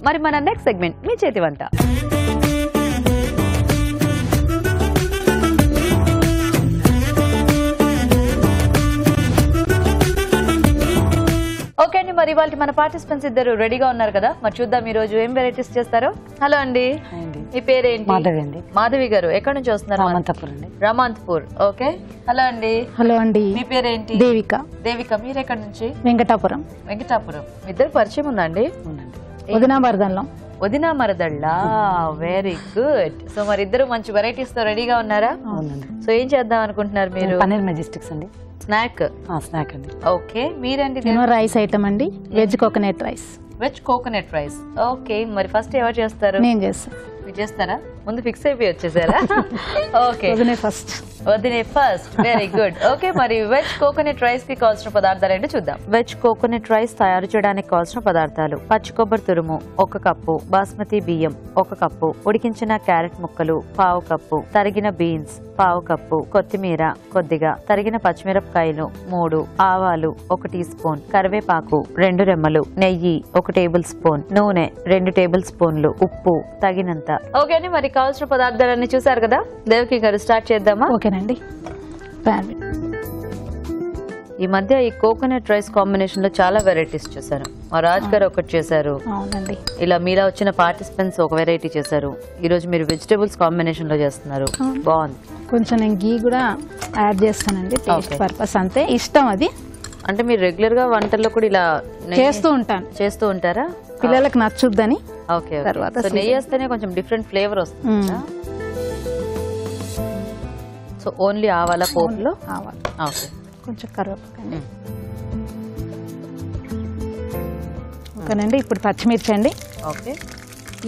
మరి మన next segment మీ చేతి వంట. ఓకే అండి, మరి ఇవాళ మన పార్టిసిపెంట్స్ ఇద్దరు రెడీగా ఉన్నారు కదా, మరి చూద్దాం ఈ రోజు ఏం వెరైటీస్ చేస్తారో. హలో అండి, మీ పేరేంటి? మాధవి అండి. మాధవి గారు ఎక్కడి నుంచి వస్తున్నారు? రామంతపూర్ అండి. రామంతపూర్. ఓకే. హలో అండి. హలో అండి. మీ పేరేంటి? దేవిక. దేవిక, మీరు ఎక్కడి నుంచి? వెంకటాపురం. వెంకటాపురం. ఇద్దరు పరిచయం ఉందా అండి? వదినా మరదల్లో. వదినా మరదళ్ళ. Very good. సో మరి ఇద్దరు మంచి వెరైటీస్ తో రెడీగా ఉన్నారా? అవునండి. సో ఏం చేద్దాం అనుకుంటున్నారు మీరు? పన్నీర్ మెజెస్టిక్స్ అండి. స్నాక్. స్నాక్ అండి. ఓకే. మీరండి? రైస్ ఐటమ్ అండి, veg coconut rice. Veg coconut rice. Okay. మరి ఫస్ట్ ఎవరు చేస్తారు? నేను చేస్తాను. మీరు చేస్తారా? ముందు ఫిక్స్ అయిపోయి వచ్చేసారా? ఓకే. ఫస్ట్. వదినే ఫస్ట్. Very good. ఓకే, మరి వెజ్ కోకోనట్ రైస్ కి కావాల్సిన పదార్థాలు ఏంటో చూద్దాం. వెజ్ కోకోనట్ రైస్ తయారు చేయడానికి కావాల్సిన పదార్థాలు: పచ్చి కొబ్బరి తురుము 1 కప్పు, బాస్మతి బియ్యం 1 కప్పు, ఉడికించిన క్యారెట్ ముక్కలు 1/2 కప్పు, తరిగిన బీన్స్ 1/2 కప్పు, కొత్తిమీర కొద్దిగా, తరిగిన పచ్చిమిరపకాయలు 3, ఆవాలు 1 టీ స్పూన్, కరివేపాకు 2 రెమ్మలు, నెయ్యి 1 టేబుల్ స్పూన్, నూనె 2 టేబుల్ స్పూన్లు, ఉప్పు తగినంత. ఓకే అండి, మరి కావాల్సిన పదార్థాలన్నీ చూసారు కదా. దేవకి గారు స్టార్ట్ చేద్దామా? ఓకేనండి. ఈ మధ్య ఈ కోకోనట్ రైస్ కాంబినేషన్ లో చాలా వెరైటీస్ చేశారు. మా రాజ్ గారు ఒకటి చేశారు. అవునండి. ఇలా మీలా వచ్చిన పార్టిసిపెంట్స్ ఒక వెరైటీ చేశారు. ఈ రోజు మీరు వెజిటేబుల్స్ కాంబినేషన్ లో చేస్తున్నారు. బాగుంది. కొంచెం నేను గీ కూడా యాడ్ చేస్తానండి, టేస్ట్ పర్పస్. అంతే, ఇష్టం అది. అంటే మీరు రెగ్యులర్ గా వంటల్లో కూడా ఇలా చేస్తూ ఉంటారా? పిల్లలకు నచ్చుద్దని. ఓకే. తర్వాత నెయ్యి వేస్తేనే కొంచెం డిఫరెంట్ ఫ్లేవర్ వస్తుంది. సో ఓన్లీ ఆవాల పోపులో ఆవాలు. ఓకే. కొంచెం కరివేపాకు. ఓకేనండి. ఇప్పుడు పచ్చిమిర్చి అండి. ఓకే.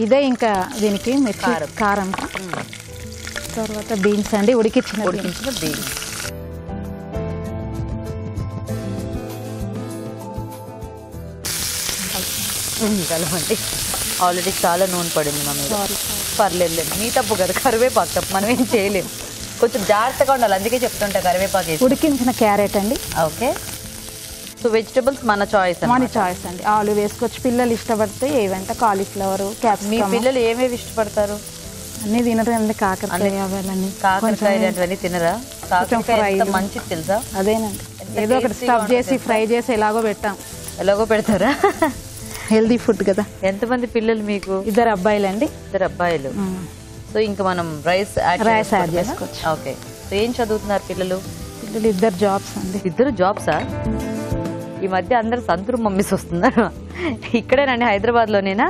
ఇదే ఇంకా దీనికి మిర్చి కారం. తర్వాత బీన్స్ అండి, ఉడికించిన బీన్స్. కలవండి. ఆల్రెడీ చాలా నూనె పడింది మా మీద. పర్లేదు, మీ తప్పు కదా, కరివేపాకు తప్పు, మనం ఏం చేయలేము. కొంచెం జాగ్రత్తగా ఉండాలి, అందుకే చెప్తుంటా కరివేపాకు. ఉడికించిన క్యారెట్ అండి. ఓకే. సో వెజిటబుల్స్ మన చాయిస్ అండి. ఆలు వేసుకోవచ్చు, పిల్లలు ఇష్టపడితే. ఏవంటే కాలీఫ్లవర్, క్యాప్సికమ్. మీ పిల్లలు ఏమేమి ఇష్టపడతారు? అన్ని తినరు అండి. కాకరకాయ అవన్నీ. కాకరకాయ అటువన్నీ తినరా? కాకరకాయ మంచిది తెలుసా? అదేనండి. ఏదో ఒకటి స్టఫ్ చేసి ఫ్రై చేసి ఎలాగో పెడతారా? హెల్దీ ఫుడ్ కదా. ఎంతమంది పిల్లలు మీకు? 2 అబ్బాయిలండి. 2 అబ్బాయిలు. సో ఇంకా మనం రైస్ యాడ్ చేసుకోవచ్చు. ఓకే. సో ఏం చదువుతున్నారు పిల్లలు? 2 జాబ్స్ అండి. 2 జాబ్సా? ఈ మధ్య అందరు సంతూరు మమ్మీస్ వస్తున్నారు. ఇక్కడేనండి, హైదరాబాద్ లోనేనా?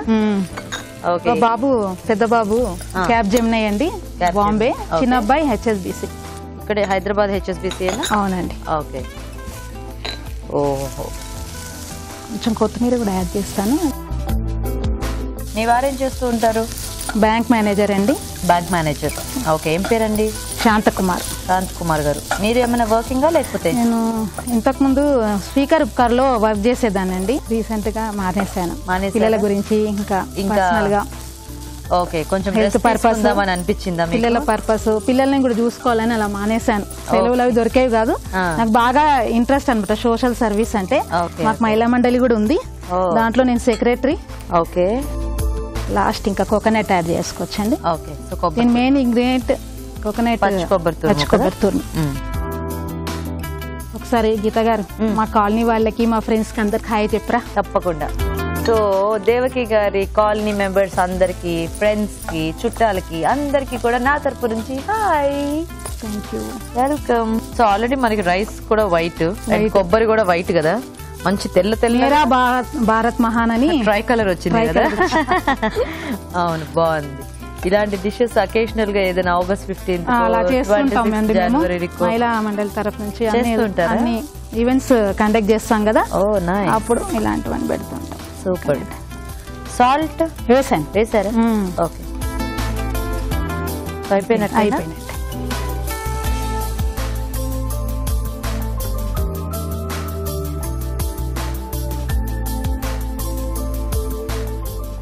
ఓకే. బాబు, పెద్ద బాబు క్యాబ్ జెమినై అండి, బాంబే. చిన్న అబ్బాయి HSBC. ఇక్కడే హైదరాబాద్ HSBC. అవునండి. ఓకే. ఓహో. కొంచెం కొత్తిమీర కూడా యాడ్ చేస్తాను. మీ వారేం చేస్తూ ఉంటారు? బ్యాంక్ మేనేజర్ అండి. Bank manager. ఓకే. ఏం పేరండి? శాంతకుమార్. శాంతకుమార్ గారు. మీరు ఏమైనా వర్కింగా లేకపోతే? నేను ఇంతకుముందు స్పీకర్ లో వర్క్ చేసేదాన్ని అండి. రీసెంట్ గా మానేశాను. పిల్లల గురించి ఇంకా ఓకే. కొంచెం హెల్త్ పర్పస్ అని అనిపించిందా? పిల్లల పర్పస్, పిల్లల్ని కూడా చూసుకోవాలని అలా మానేశాను. సెలవులు అవి దొరికేవి కాదు. నాకు బాగా ఇంట్రెస్ట్ అనమాట సోషల్ సర్వీస్ అంటే. మాకు మహిళా మండలి కూడా ఉంది, దాంట్లో నేను సెక్రటరీ. ఓకే. లాస్ట్ ఇంకా కోకోనట్ యాడ్ చేసుకోవచ్చండి. ఓకే. దీని మెయిన్ ఇంగ్రీడియంట్ కోకోనట్, పచ్చి కొబ్బరి తురుము. ఒకసారి గీత గారు, మా కాలనీ వాళ్ళకి, మా ఫ్రెండ్స్ కి అందరికి హాయ్ చెప్పరా? తప్పకుండా. సో దేవకి గారి కాలనీ మెంబర్స్ అందరికి, ఫ్రెండ్స్ కి, చుట్టాలకి అందరికి కూడా నా తరపు నుంచి hi. Thank you. Welcome. So already మనకి రైస్ కూడా వైట్, కొబ్బరి కూడా వైట్ కదా, మంచి తెల్ల భారత్ మహాన్ అని ట్రై కలర్ వచ్చింది కదా. అవును, బాగుంది. ఇలాంటి డిషెస్ అకేషనల్ గా ఏదైనా August 15th అలా చేస్తుంటాం. మహిళా మండలి తరఫు నుంచి అన్ని ఈవెంట్స్ కండక్ట్ చేస్తాం కదా, అప్పుడు ఇలాంటివన్నీ పెడుతుంటాం. సూపర్. సాల్ట్ వేసారా? ఓకే. అయిపోయినట్టు.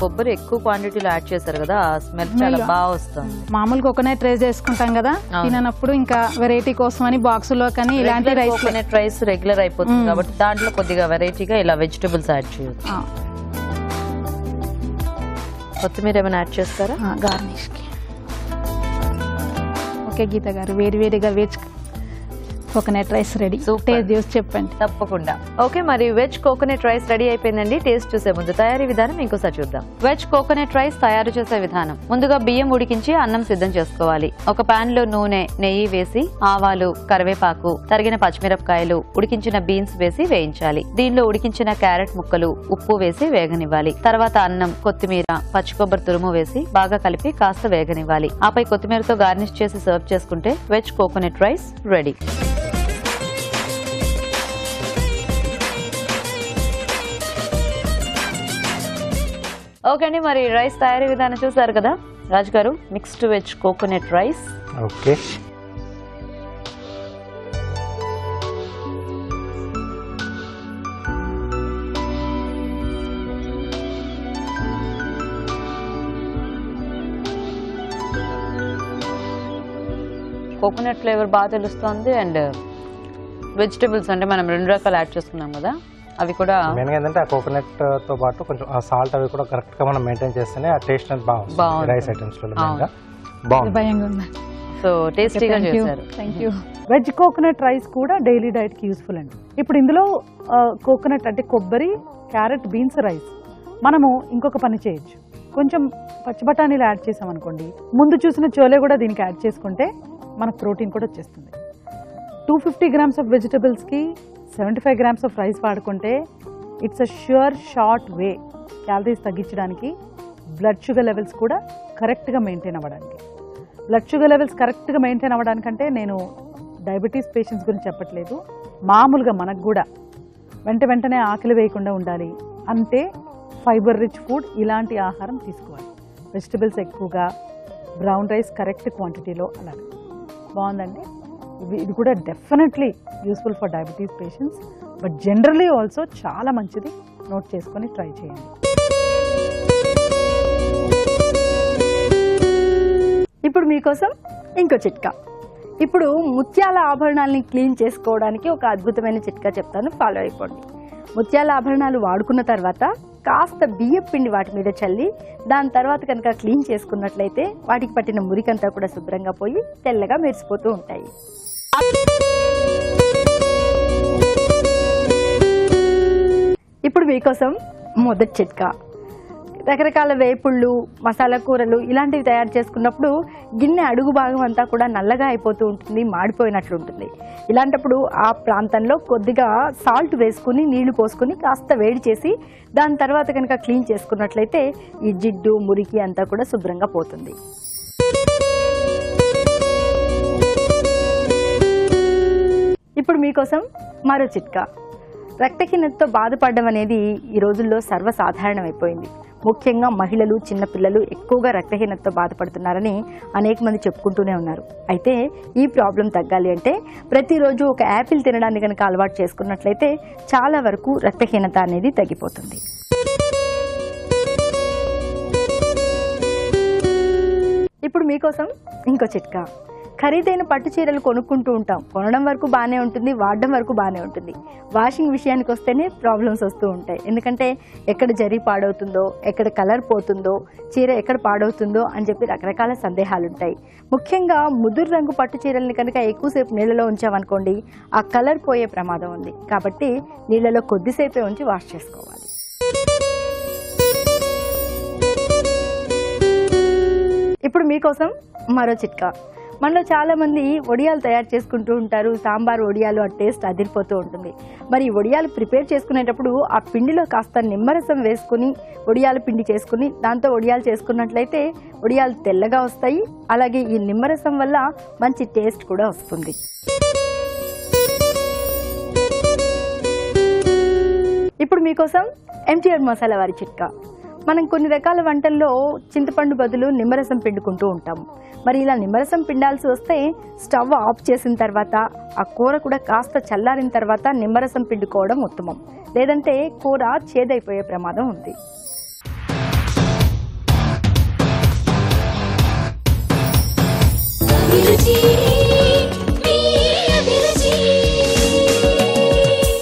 కొబ్బరి ఎక్కువ క్వాంటిటీలో యాడ్ చేశారు కదా, ఆ స్మెల్ చాలా బాగా వస్తుంది. మామూలు కోకోనట్ రైస్ చేసుకుంటాం కదా, తినప్పుడు ఇంకా వెరైటీ కోసం అని బాక్స్ లో కానీ ఇలాంటి రైస్ కోకోనట్ రైస్ రెగ్యులర్ అయిపోతుంది కాబట్టి దాంట్లో కొద్దిగా వెరైటీగా ఇలా వెజిటబుల్స్ యాడ్ చేయొచ్చు. కొత్తిమీర ఏమైనా యాడ్ చేస్తారా గార్నిష్ కి? ఓకే గీత గారు, వేడి వేడిగా veg coconut rice ready. Taste చూసి చెప్పండి. తప్పకుండా. ఓకే, మరి వెజ్ కోకోనట్ రైస్ రెడీ అయిపోయిందండి. టేస్ట్ చూసే ముందు తయారీ విధానం ఇంకోసారి చూద్దాం. వెజ్ కోకోనట్ రైస్ తయారు చేసే విధానం: ముందుగా బియ్యం ఉడికించి అన్నం సిద్ధం చేసుకోవాలి. ఒక పాన్ లో నూనె, నెయ్యి వేసి ఆవాలు, కరివేపాకు, తరిగిన పచ్చిమిరపకాయలు, ఉడికించిన బీన్స్ వేసి వేయించాలి. దీనిలో ఉడికించిన క్యారెట్ ముక్కలు, ఉప్పు వేసి వేగనివ్వాలి. తర్వాత అన్నం, కొత్తిమీర, పచ్చి కొబ్బరి తురుము వేసి బాగా కలిపి కాస్త వేగనివ్వాలి. ఆపై కొత్తిమీరతో గార్నిష్ చేసి సర్వ్ చేసుకుంటే veg coconut rice ready. Okay అండి, మరి రైస్ తయారీ విధానం చూసారు కదా. రాజు గారు, mixed veg coconut rice. Okay, coconut flavour బాగా తెలుస్తుంది. అండ్ వెజిటబుల్స్ అంటే మనం 2 రకాలు యాడ్ చేసుకున్నాం కదా, అవి కూడా మెయిన్ గా ఏంటంటే ఆ కోకోనట్ తో పాటు కొంచెం ఆ సాల్ట్ అవి కూడా కరెక్ట్ గా మనం మెయింటైన్ చేస్తేనే ఆ టేస్ట్ అనేది బాగుంది రైస్ ఐటమ్స్ లో. బాగుంది. సో టేస్టీగా చేశారు. Thank you. Veg coconut rice కూడా డైలీ డైట్ కి యూస్ఫుల్ అండి. ఇప్పుడు ఇందులో కోకోనట్ అంటే కొబ్బరి, క్యారెట్, బీన్స్ రైస్. మనము ఇంకొక పని చేయొచ్చు, కొంచెం పచ్చి బఠానీలు యాడ్ చేసాం అనుకోండి, ముందు చూసిన చోలే కూడా దీనికి యాడ్ చేసుకుంటే మనకు ప్రోటీన్ కూడా వచ్చేస్తుంది. 250 grams ఆఫ్ వెజిటబుల్స్ కి 75 grams ఆఫ్ రైస్ వాడుకుంటే it's a sure short way calories తగ్గించడానికి, బ్లడ్ షుగర్ లెవెల్స్ కూడా కరెక్ట్గా మెయింటైన్ అవ్వడానికి. బ్లడ్ షుగర్ లెవెల్స్ కరెక్ట్గా మెయింటైన్ అవ్వడానికంటే నేను డయాబెటీస్ పేషెంట్స్ గురించి చెప్పట్లేదు, మామూలుగా మనకు కూడా వెంటనే ఆకలి వేయకుండా ఉండాలి అంటే ఫైబర్ రిచ్ ఫుడ్, ఇలాంటి ఆహారం తీసుకోవాలి. వెజిటబుల్స్ ఎక్కువగా, బ్రౌన్ రైస్ కరెక్ట్ క్వాంటిటీలో. అలాగే బాగుందండి. ఇది కూడా definitely useful for diabetes patients, but generally also చాలా మంచిది. నోట్ చేసుకొని ట్రై చేయండి. ఇప్పుడు మీకోసం ఇంకో చిట్కా. ఇప్పుడు ముత్యాల ఆభరణాలని క్లీన్ చేసుకోవడానికి ఒక అద్భుతమైన చిట్కా చెప్తాను, ఫాలో అయిపోండి. ముత్యాల ఆభరణాలు వాడుకున్న తర్వాత కాస్త బియ్యం పిండి వాటి మీద చల్లి దాని తర్వాత కనుక క్లీన్ చేసుకున్నట్లయితే వాటికి పట్టిన మురికంతా కూడా శుభ్రంగా పోయి తెల్లగా మెరిసిపోతూ ఉంటాయి. ఇప్పుడు మీకోసం మొదటి చిట్కా. రకరకాల వేపుళ్ళు, మసాలా కూరలు ఇలాంటివి తయారు చేసుకున్నప్పుడు గిన్నె అడుగు భాగం అంతా కూడా నల్లగా అయిపోతూ ఉంటుంది, మాడిపోయినట్లు ఉంటుంది. ఇలాంటప్పుడు ఆ ప్రాంతంలో కొద్దిగా సాల్ట్ వేసుకుని నీళ్లు పోసుకుని కాస్త వేడి చేసి దాని తర్వాత కనుక క్లీన్ చేసుకున్నట్లయితే ఈ జిడ్డు, మురికి అంతా కూడా శుభ్రంగా పోతుంది. ఇప్పుడు మీకోసం మరో చిట్కా. రక్తహీనతతో బాధపడడం అనేది ఈ రోజుల్లో సర్వసాధారణమైపోయింది. ముఖ్యంగా మహిళలు, చిన్నపిల్లలు ఎక్కువగా రక్తహీనతతో బాధపడుతున్నారని అనేక మంది చెప్పుకుంటూనే ఉన్నారు. అయితే ఈ ప్రాబ్లం తగ్గాలి అంటే ప్రతిరోజు ఒక యాపిల్ తినడానికి కనుక అలవాటు చేసుకున్నట్లయితే చాలా వరకు రక్తహీనత అనేది తగ్గిపోతుంది. ఇప్పుడు మీకోసం ఇంకో చిట్కా. ఖరీదైన పట్టు చీరలు కొనుక్కుంటూ ఉంటాం, కొనడం వరకు బాగానే ఉంటుంది, వాడడం వరకు బాగానే ఉంటుంది. వాషింగ్ విషయానికి వస్తేనే ప్రాబ్లమ్స్ వస్తూ ఉంటాయి. ఎందుకంటే ఎక్కడ జరీ పాడవుతుందో, ఎక్కడ కలర్ పోతుందో, చీర ఎక్కడ పాడవుతుందో అని చెప్పి రకరకాల సందేహాలు ఉంటాయి. ముఖ్యంగా ముదురు రంగు పట్టు చీరల్ని కనుక ఎక్కువసేపు నీళ్ళలో ఉంచామనుకోండి, ఆ కలర్ పోయే ప్రమాదం ఉంది. కాబట్టి నీళ్ళలో కొద్దిసేపే ఉంచి వాష్ చేసుకోవాలి. ఇప్పుడు మీకోసం మరో చిట్కా. మనలో చాలా మంది వడియాలు తయారు చేసుకుంటూ ఉంటారు. సాంబార్ వడియాలు ఆ టేస్ట్ అదిరిపోతూ ఉంటుంది. మరి ఈ వడియాలు ప్రిపేర్ చేసుకునేటప్పుడు ఆ పిండిలో కాస్త నిమ్మరసం వేసుకుని వడియాల పిండి చేసుకుని దాంతో వడియాలు చేసుకున్నట్లయితే వడియాలు తెల్లగా వస్తాయి. అలాగే ఈ నిమ్మరసం వల్ల మంచి టేస్ట్ కూడా వస్తుంది. ఇప్పుడు మీకోసం ఎంటీఆర్ మసాలా వారి చిట్కా. మనం కొన్ని రకాల వంటల్లో చింతపండు బదులు నిమ్మరసం పిండుకుంటూ ఉంటాము. మరి ఇలా నిమ్మరసం పిండాల్సి వస్తే స్టవ్ ఆఫ్ చేసిన తర్వాత ఆ కూర కూడా కాస్త చల్లారిన తర్వాత నిమ్మరసం పిండుకోవడం ఉత్తమం. లేదంటే కూర చేదైపోయే ప్రమాదం ఉంది. जी